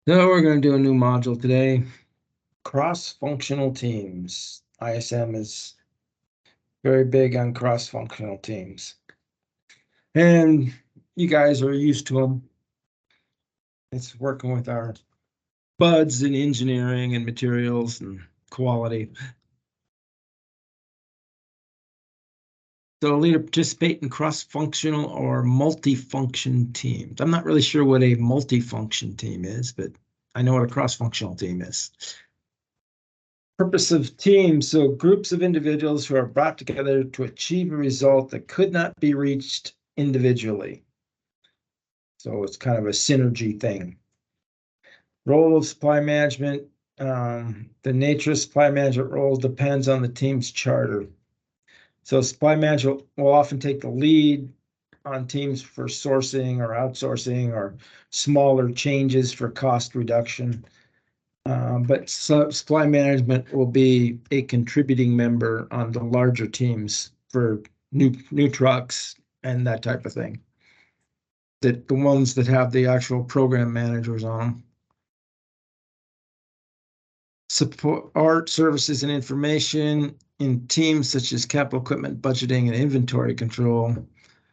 So we're going to do a new module today, cross-functional teams. ISM is very big on cross-functional teams. And you guys are used to them. It's working with our buds in engineering and materials and quality. So leader participate in cross-functional or multi-function teams. I'm not really sure what a multi-function team is, but I know what a cross-functional team is. Purpose of teams, so groups of individuals who are brought together to achieve a result that could not be reached individually. So it's kind of a synergy thing. Role of supply management, the nature of supply management role depends on the team's charter. So supply manager will often take the lead on teams for sourcing or outsourcing or smaller changes for cost reduction. But supply management will be a contributing member on the larger teams for new trucks and that type of thing. The ones that have the actual program managers on them. Support services and information in teams such as capital equipment, budgeting, and inventory control.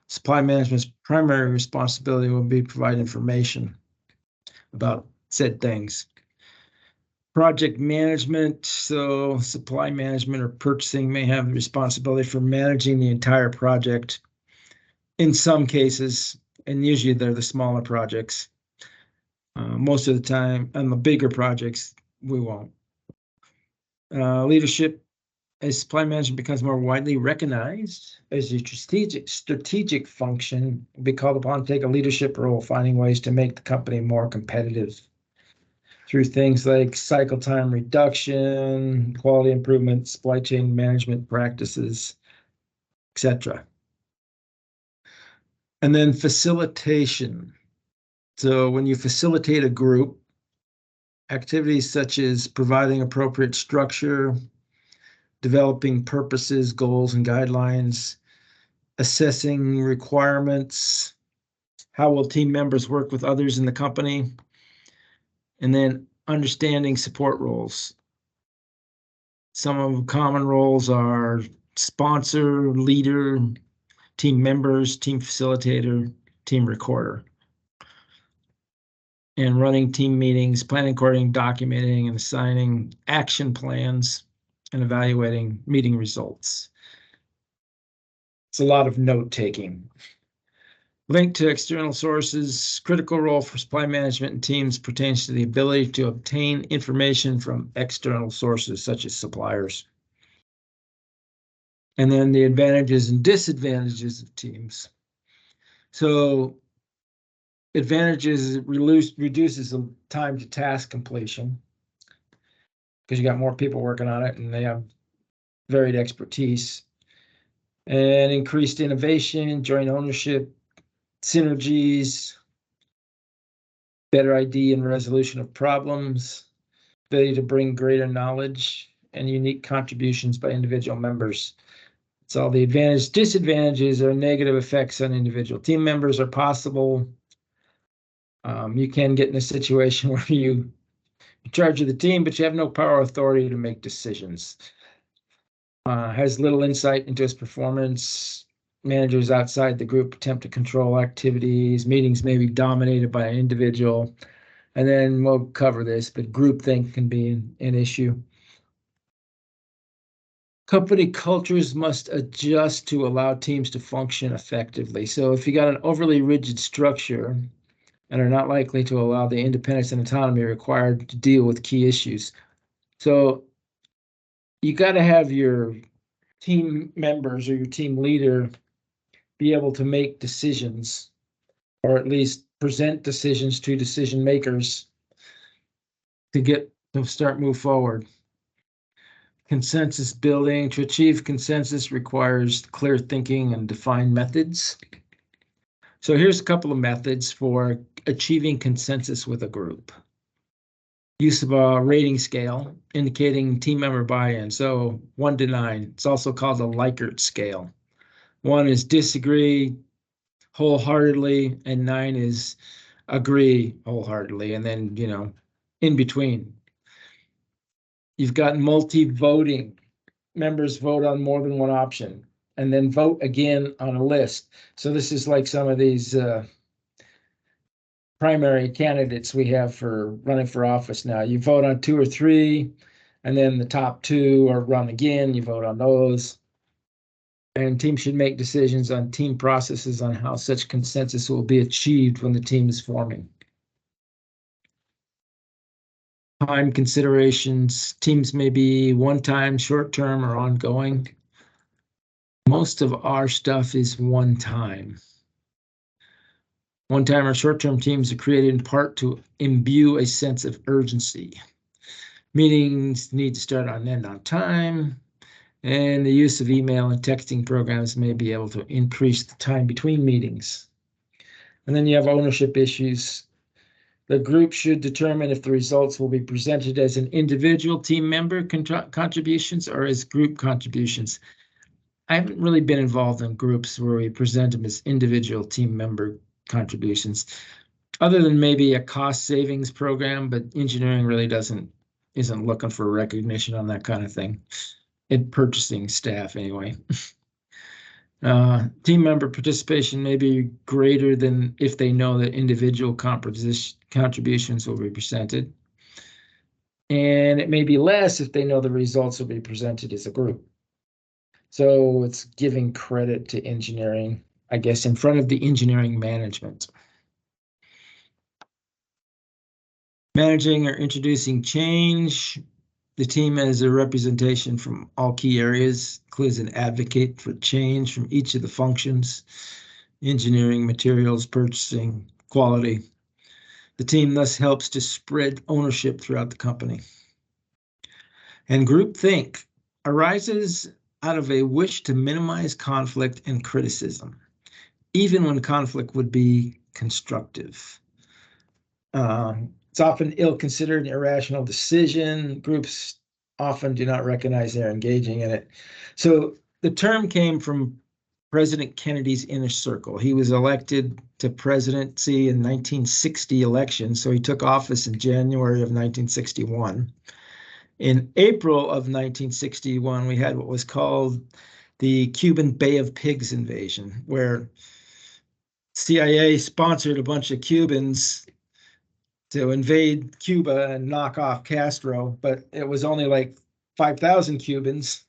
Supply management's primary responsibility will be to provide information about said things. Project management, so supply management or purchasing may have the responsibility for managing the entire project in some cases, and usually they're the smaller projects. Most of the time, on the bigger projects, we won't. Leadership, as supply management becomes more widely recognized as a strategic function, will be called upon to take a leadership role, finding ways to make the company more competitive through things like cycle time reduction, quality improvement, supply chain management practices, etc. And then facilitation. So when you facilitate a group, activities such as providing appropriate structure, developing purposes, goals, and guidelines, assessing requirements, how will team members work with others in the company, and then understanding support roles. Some of common roles are sponsor, leader, team members, team facilitator, team recorder. And running team meetings, planning, coordinating, documenting, and assigning action plans, and evaluating meeting results. It's a lot of note taking. Linked to external sources, critical role for supply management and teams pertains to the ability to obtain information from external sources such as suppliers. And then the advantages and disadvantages of teams. So advantages, it reduces the time to task completion because you got more people working on it and they have varied expertise. And increased innovation, joint ownership, synergies, better idea and resolution of problems, ability to bring greater knowledge, and unique contributions by individual members. It's all the advantages. Disadvantages are negative effects on individual team members are possible. You can get in a situation where you're in charge of the team, but you have no power or authority to make decisions. Has little insight into his performance. Managers outside the group attempt to control activities. Meetings may be dominated by an individual. And then we'll cover this, but groupthink can be an issue. Company cultures must adjust to allow teams to function effectively. So if you got an overly rigid structure and are not likely to allow the independence and autonomy required to deal with key issues. So you got to have your team members or your team leader be able to make decisions, or at least present decisions to decision makers to start move forward. Consensus building. To achieve consensus requires clear thinking and defined methods. So here's a couple of methods for achieving consensus with a group. Use of a rating scale indicating team member buy-in. So 1 to 9. It's also called a Likert scale. 1 is disagree wholeheartedly, and 9 is agree wholeheartedly. And then, in between, you've got multi-voting. Members vote on more than one option and then vote again on a list. So this is like some of these primary candidates we have for running for office now. You vote on two or three, and then the top two are run again. You vote on those. And teams should make decisions on team processes on how such consensus will be achieved when the team is forming. Time considerations. Teams may be one-time, short-term, or ongoing. Most of our stuff is one-time. One-time or short-term teams are created in part to imbue a sense of urgency. Meetings need to start on end on time, and the use of email and texting programs may be able to increase the time between meetings. And then you have ownership issues. The group should determine if the results will be presented as an individual team member contributions or as group contributions. I haven't really been involved in groups where we present them as individual team member contributions, other than maybe a cost savings program, but engineering really isn't looking for recognition on that kind of thing. In purchasing staff anyway. Team member participation may be greater than if they know that individual contributions will be presented. And it may be less if they know the results will be presented as a group. So it's giving credit to engineering, I guess, in front of the engineering management. Managing or introducing change. The team as a representation from all key areas, includes an advocate for change from each of the functions, engineering, materials, purchasing, quality. The team thus helps to spread ownership throughout the company. And groupthink arises out of a wish to minimize conflict and criticism, even when conflict would be constructive. It's often ill-considered, irrational decision. Groups often do not recognize they're engaging in it. So the term came from President Kennedy's inner circle. He was elected to presidency in 1960 election, so he took office in January of 1961. In April of 1961, we had what was called the Cuban Bay of Pigs invasion, where CIA sponsored a bunch of Cubans to invade Cuba and knock off Castro, but it was only like 5,000 Cubans.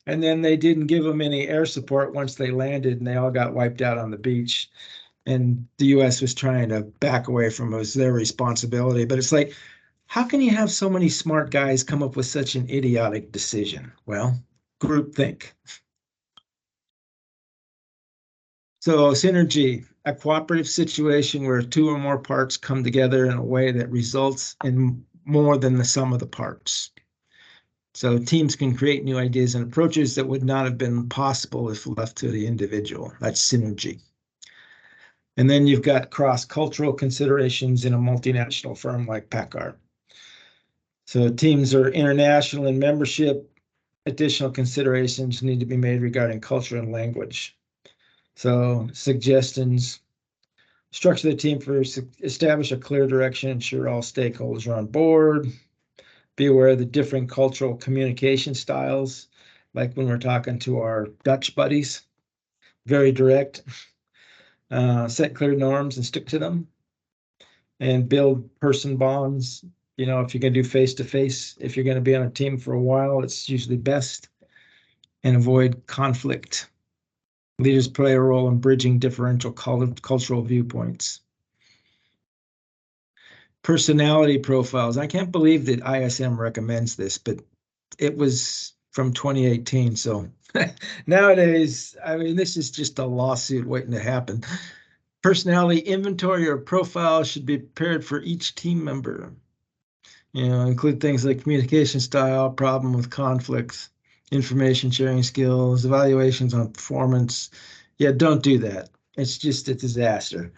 And then they didn't give them any air support once they landed, and they all got wiped out on the beach. And the US was trying to back away from it. It was their responsibility. But it's like, how can you have so many smart guys come up with such an idiotic decision? Well, groupthink. So synergy, a cooperative situation where two or more parts come together in a way that results in more than the sum of the parts. So teams can create new ideas and approaches that would not have been possible if left to the individual. That's synergy. And then you've got cross-cultural considerations in a multinational firm like Packard. So teams are international in membership. Additional considerations need to be made regarding culture and language. So suggestions: structure the team for establish a clear direction, ensure all stakeholders are on board. Be aware of the different cultural communication styles, like when we're talking to our Dutch buddies, very direct. Set clear norms and stick to them, and build person bonds. If you're going to do face-to-face, if you're going to be on a team for a while, it's usually best. And avoid conflict. Leaders play a role in bridging differential cultural viewpoints. Personality profiles. I can't believe that ISM recommends this, but it was from 2018. So nowadays, I mean, this is just a lawsuit waiting to happen. Personality inventory or profile should be prepared for each team member. Include things like communication style, problem with conflicts, information sharing skills, evaluations on performance. Yeah, don't do that. It's just a disaster.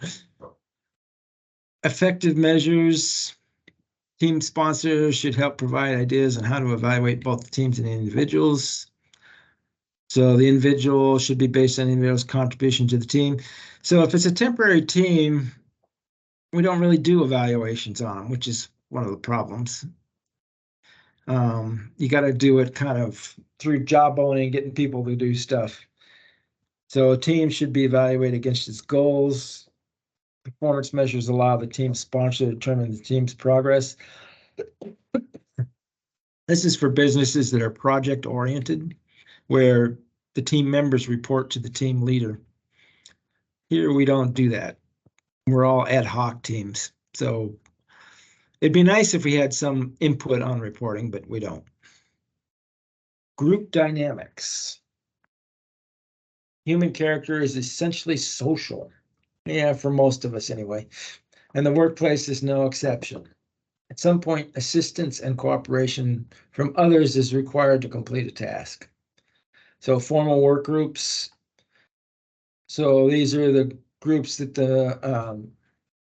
Effective measures. Team sponsors should help provide ideas on how to evaluate both the teams and the individuals. So the individual should be based on the individual's contribution to the team. So if it's a temporary team, we don't really do evaluations on them, which is one of the problems. You got to do it kind of through job owning, getting people to do stuff. So a team should be evaluated against its goals. Performance measures allow the team sponsor to determine the team's progress. This is for businesses that are project oriented, where the team members report to the team leader. Here we don't do that. We're all ad hoc teams. So it'd be nice if we had some input on reporting, but we don't. Group dynamics. Human character is essentially social. Yeah, for most of us anyway. And the workplace is no exception. At some point, assistance and cooperation from others is required to complete a task. So formal work groups. So these are the groups that the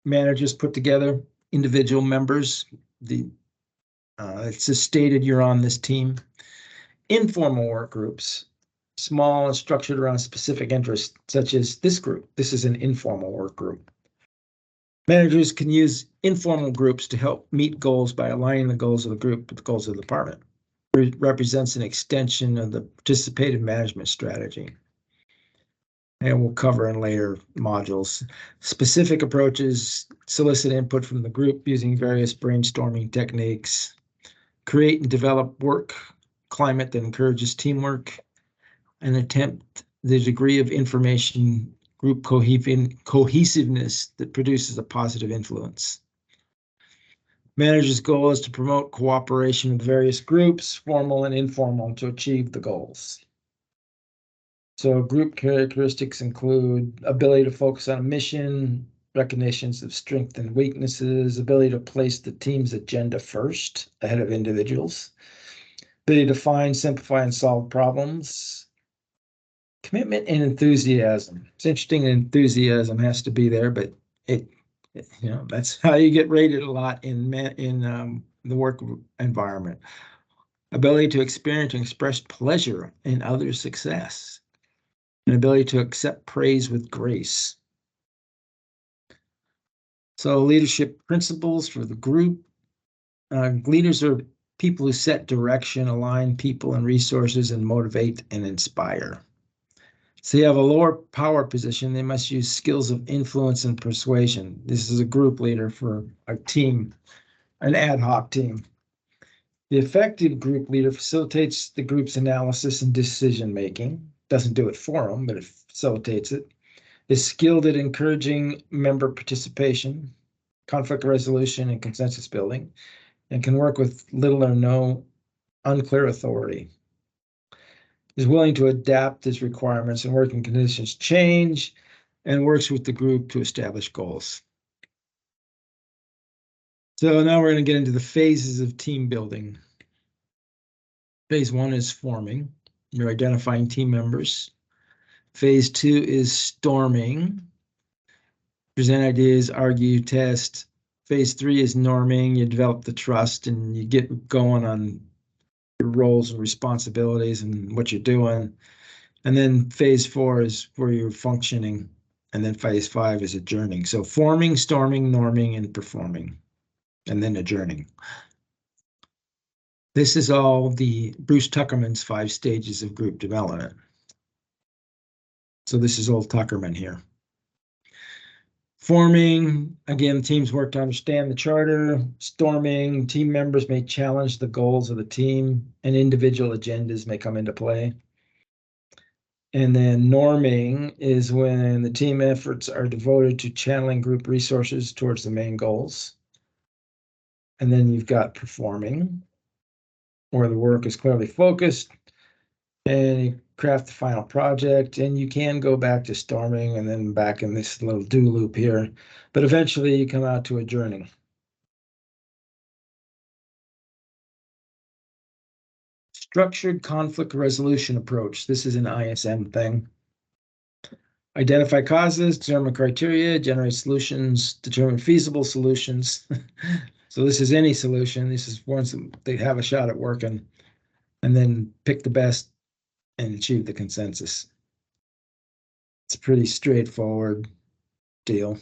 managers put together, individual members. It's just stated you're on this team. Informal work groups, small and structured around specific interests, such as this group. This is an informal work group. Managers can use informal groups to help meet goals by aligning the goals of the group with the goals of the department. It represents an extension of the participative management strategy. And we'll cover in later modules. Specific approaches solicit input from the group using various brainstorming techniques, create and develop work climate that encourages teamwork, and attempt the degree of information group cohesiveness that produces a positive influence. Manager's goal is to promote cooperation with various groups, formal and informal, to achieve the goals. So group characteristics include ability to focus on a mission, recognitions of strengths and weaknesses, ability to place the team's agenda first ahead of individuals, ability to find, simplify, and solve problems, commitment and enthusiasm. It's interesting, enthusiasm has to be there, but that's how you get rated a lot in the work environment. Ability to experience and express pleasure in others' success. An ability to accept praise with grace. So leadership principles for the group. Leaders are people who set direction, align people and resources, and motivate and inspire. So you have a lower power position. They must use skills of influence and persuasion. This is a group leader for a team, an ad hoc team. The effective group leader facilitates the group's analysis and decision making. Doesn't do it for them, but it facilitates it. Is skilled at encouraging member participation, conflict resolution, and consensus building, and can work with little or no unclear authority. Is willing to adapt as requirements and working conditions change, and works with the group to establish goals. So now we're going to get into the phases of team building. Phase 1 is forming. You're identifying team members. Phase 2 is storming. Present ideas, argue, test. Phase 3 is norming. You develop the trust and you get going on your roles and responsibilities and what you're doing. And then phase 4 is where you're functioning. And then phase 5 is adjourning. So forming, storming, norming, and performing. And then adjourning. This is all the Bruce Tuckerman's 5 stages of group development. So this is old Tuckerman here. Forming, again, teams work to understand the charter. Storming, team members may challenge the goals of the team and individual agendas may come into play. And then norming is when the team efforts are devoted to channeling group resources towards the main goals. And then you've got performing, where the work is clearly focused and you craft the final project, and you can go back to storming and then back in this little do loop here, but eventually you come out to adjourning. Structured conflict resolution approach. This is an ISM thing. Identify causes, determine criteria, generate solutions, determine feasible solutions. So this is any solution. This is ones that they have a shot at working, and then pick the best and achieve the consensus. It's a pretty straightforward deal.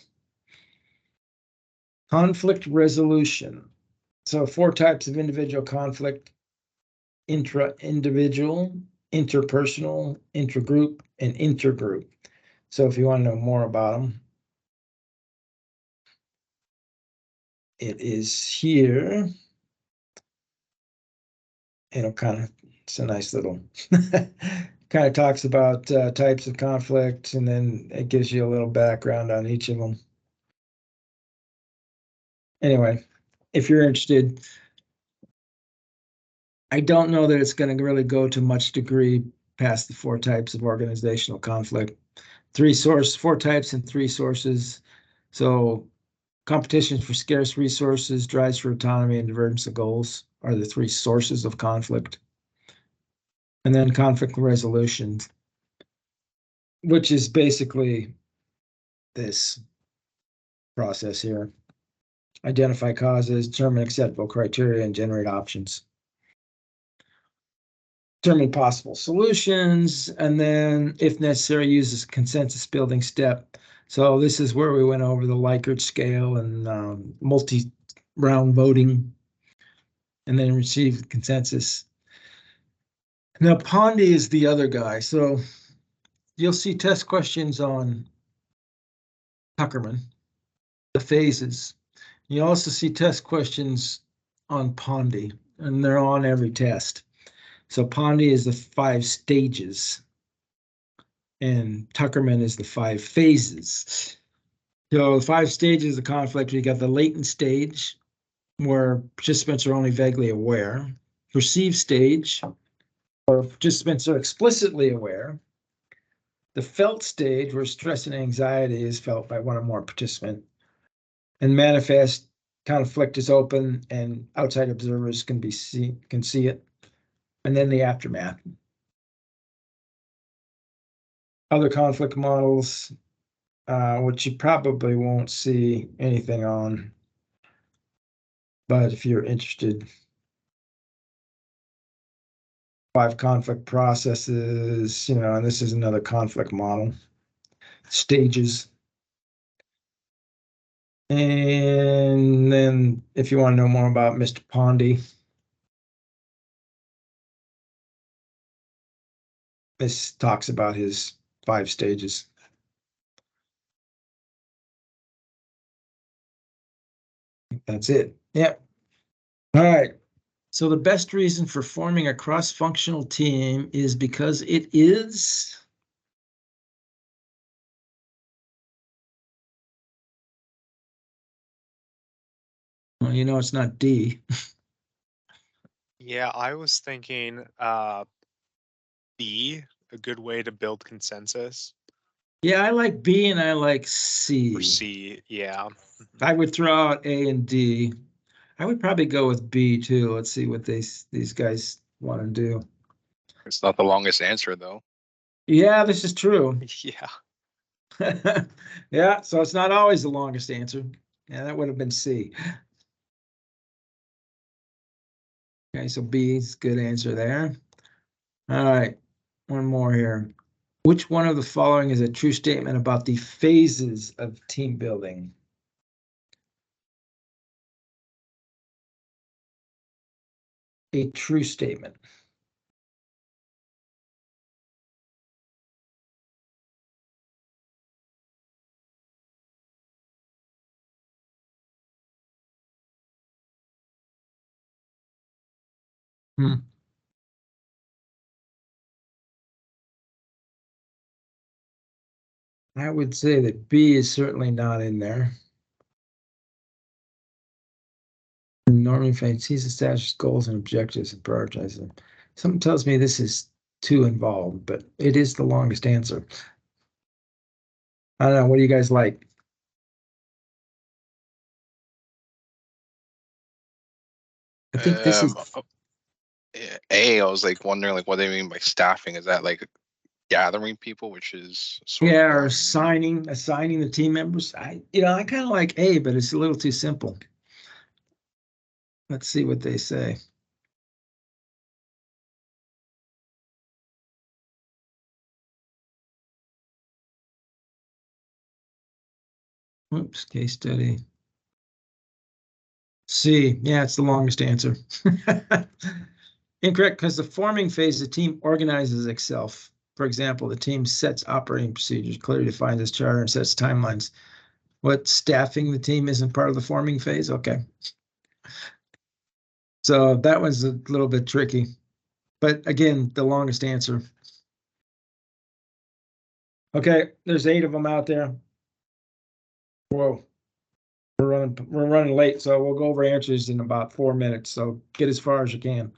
Conflict resolution. So 4 types of individual conflict: intra-individual, interpersonal, intergroup, and intergroup. So if you want to know more about them, it is here. It'll kind of, it's a nice little, kind of talks about types of conflict, and then it gives you a little background on each of them. Anyway, if you're interested, I don't know that it's going to really go to much degree past the 4 types of organizational conflict. 4 types and 3 sources. So competition for scarce resources, drives for autonomy, and divergence of goals are the 3 sources of conflict. And then conflict resolution, which is basically this process here. Identify causes, determine acceptable criteria, and generate options. Determine possible solutions, and then, if necessary, use a consensus building step. So this is where we went over the Likert scale and multi-round voting, and then receive consensus. Now, Pondy is the other guy. So you'll see test questions on Tuckerman, the phases. You also see test questions on Pondy, and they're on every test. So Pondy is the 5 stages, and Tuckerman is the 5 phases. So the 5 stages of conflict, you got the latent stage, where participants are only vaguely aware. Perceived stage, where participants are explicitly aware. The felt stage, where stress and anxiety is felt by one or more participants. And manifest conflict is open and outside observers can see it. And then the aftermath. Other conflict models, which you probably won't see anything on, but if you're interested, 5 conflict processes, and this is another conflict model. Stages. And then if you want to know more about Mr. Pondy, this talks about his 5 stages. That's it. Yep. All right. So the best reason for forming a cross-functional team is because it is. Well, it's not D. Yeah, I was thinking B, a good way to build consensus. Yeah, I like B and I like C. Or C, yeah. I would throw out A and D. I would probably go with B too. Let's see what these guys want to do. It's not the longest answer, though. Yeah, this is true. Yeah. Yeah, so it's not always the longest answer. Yeah, that would have been C. Okay, so B is a good answer there. All right, one more here. Which one of the following is a true statement about the phases of team building? A true statement. I would say that B is certainly not in there. Normally sees establishes goals and objectives and prioritizes them. Something tells me this is too involved, but it is the longest answer. I don't know. What do you guys like? I think this is. A, I was like wondering like what they mean by staffing. Is that like gathering people, which is sort Yeah, of or assigning the team members. I kind of like A, but it's a little too simple. Let's see what they say. Oops, case study. C, yeah, it's the longest answer. Incorrect, because the forming phase, the team organizes itself. For example, the team sets operating procedures, clearly defines its charter, and sets timelines. What, staffing the team isn't part of the forming phase? Okay. So that one's a little bit tricky. But again, the longest answer. Okay, there's 8 of them out there. Whoa. We're running late, so we'll go over answers in about 4 minutes. So get as far as you can.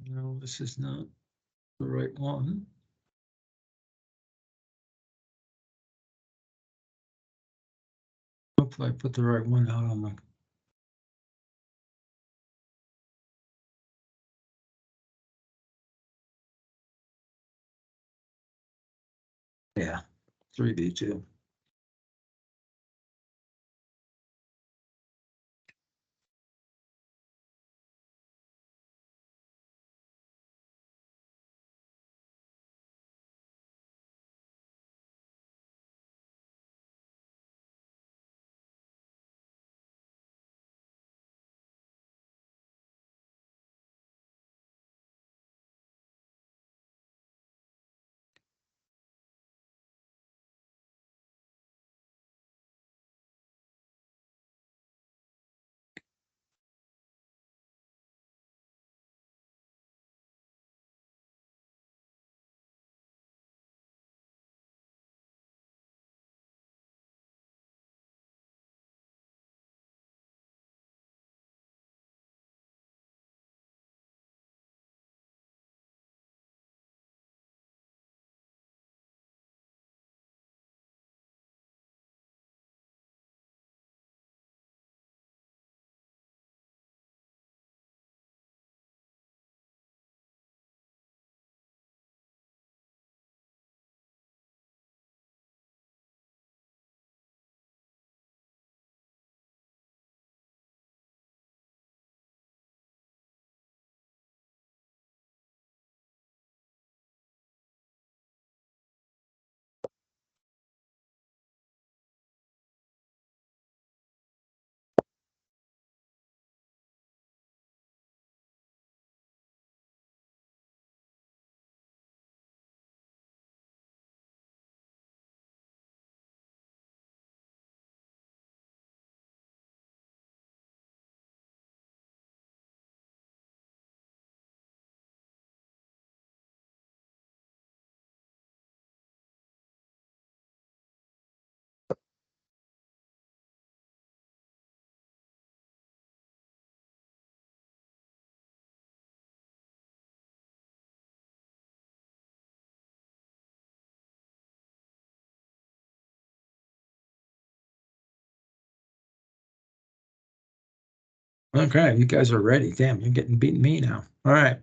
No, this is not the right one. Hopefully I put the right one out on the. Yeah, 3B2. Okay, you guys are ready. Damn, you're getting beating me now. All right.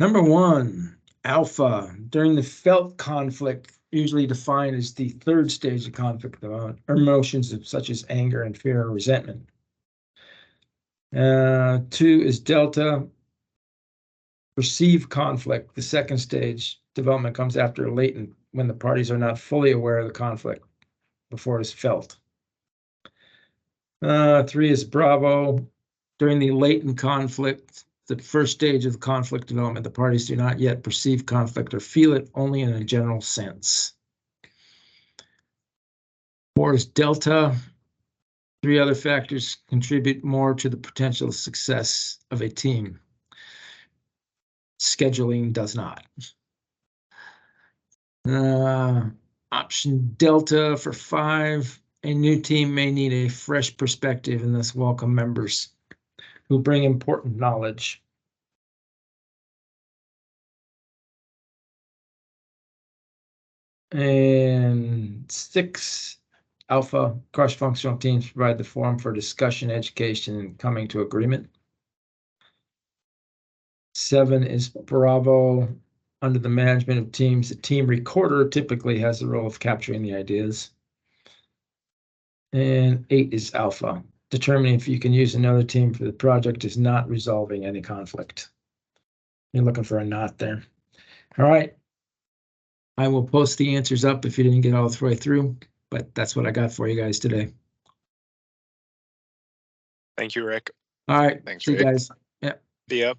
Number 1, alpha. During the felt conflict, usually defined as the 3rd stage of conflict development, emotions such as anger and fear or resentment. 2 is delta. Perceived conflict, the 2nd stage development comes after latent, when the parties are not fully aware of the conflict before it is felt. 3 is bravo. During the latent conflict, the 1st stage of the conflict development, the parties do not yet perceive conflict or feel it, only in a general sense. 4 is delta. 3 other factors contribute more to the potential success of a team. Scheduling does not. Option delta for 5. A new team may need a fresh perspective and thus welcome members who bring important knowledge. And 6, Alpha, cross-functional teams provide the forum for discussion, education, and coming to agreement. 7 is Bravo. Under the management of teams, the team recorder typically has the role of capturing the ideas. And 8 is Alpha. Determining if you can use another team for the project is not resolving any conflict. You're looking for a knot there. All right. I will post the answers up if you didn't get all the way through, but that's what I got for you guys today. Thank you, Rick. All right. Thanks, See you Rick. guys. See ya.